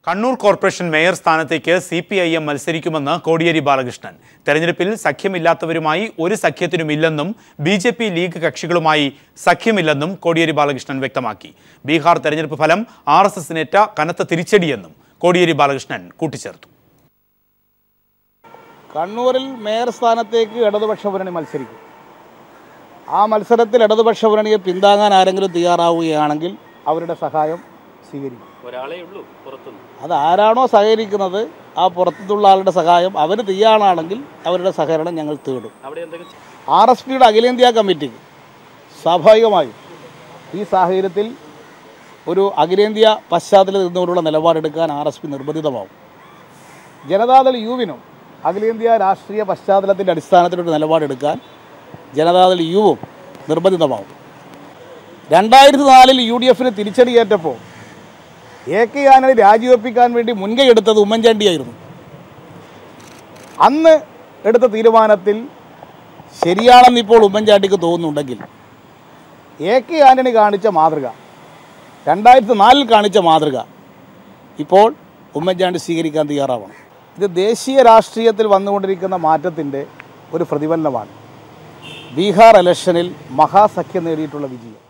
Kannur corporation mayor സ്ഥാനത്തേക്ക് CPIM മത്സരിക്കുമെന്ന് കോടിയേരി ബാലകൃഷ്ണൻ. തെരഞ്ഞെടുപ്പിൽ സഖ്യമില്ലാത്തവരുമായി ഒരു സഖ്യത്തിനുമില്ലെന്നും BJP ലീഗ് കക്ഷികളുമായി സഖ്യമില്ലെന്നും കോടിയേരി ബാലകൃഷ്ണൻ വ്യക്തമാക്കി. ബീഹാർ തെരഞ്ഞെടുപ്പ് ഫലം RSSനേറ്റ കനത്ത തിരിച്ചടിയെന്നും കോടിയേരി ബാലകൃഷ്ണൻ കൂട്ടിച്ചേർത്തു. കണ്ണൂരിൽ മേയർ സ്ഥാനത്തേക്ക് ഇടതുപക്ഷ മുന്നണി മത്സരിക്കും. ആ മത്സരത്തിൽ ഇടതുപക്ഷ മുന്നണിയെ പിന്താങ്ങാൻ ആരെങ്കിലും തയ്യാറാവുകയാണെങ്കിൽ അവരുടെ സഹായം സ്വീകരിക്കും. അത് ആരാണോ സഹകരിക്കുന്നത് ആ പുറത്തുള്ള ആളുടെ സഹായം അവർ തയ്യാറാണെങ്കിൽ അവരുടെ സഹകരണം ഞങ്ങൾ തേടും. RSPയുടെ അഖിലേന്ത്യാ കമ്മിറ്റിക്ക് സ്വാഭാവികമായും ഈ സാഹചര്യത്തിൽ ഒരു അഖിലേന്ത്യാ പശ്ചാത്തലത്തിൽ നിന്നുകൊണ്ടുള്ള നിലപാടെടുക്കാൻ RSP നിർബന്ധിതമാവും. ജനതാദൾ യുവിനും അഖിലേന്ത്യാ രാഷ്ട്രീയ പശ്ചാത്തലത്തിൻ്റെ അടിസ്ഥാനത്തിലൊരു നിലപാടെടുക്കാൻ ജനതാദൾ യുവും നിർബന്ധിതമാവും. 2004 UDFന് തിരിച്ചടിയേറ്റപ്പോൾ AK ആന്റണി രാജിവെപ്പിക്കാൻ വേണ്ടി മുൻകൈ എടുത്തത് ഉമ്മൻചാണ്ടിയായിരുന്നു. അന്ന് എടുത്ത തീരുമാനത്തിൽ ശരിയാണെന്ന് ഇപ്പോൾ ഉമ്മൻചാണ്ടിക്ക് തോന്നുന്നുണ്ടെങ്കിൽ AK ആന്റണി കാണിച്ച മാതൃക, 2004 കാണിച്ച മാതൃക ഇപ്പോൾ ഉമ്മൻചാണ്ടി സ്വീകരിക്കാൻ തയ്യാറാവണം. ഇത് ദേശീയ രാഷ്ട്രീയത്തിൽ വന്നുകൊണ്ടിരിക്കുന്ന മാറ്റത്തിൻ്റെ ഒരു പ്രതിഫലനമാണ്. ബീഹാർ ഇലക്ഷനിൽ മഹാസഖ്യം നേടിയിട്ടുള്ള വിജയം.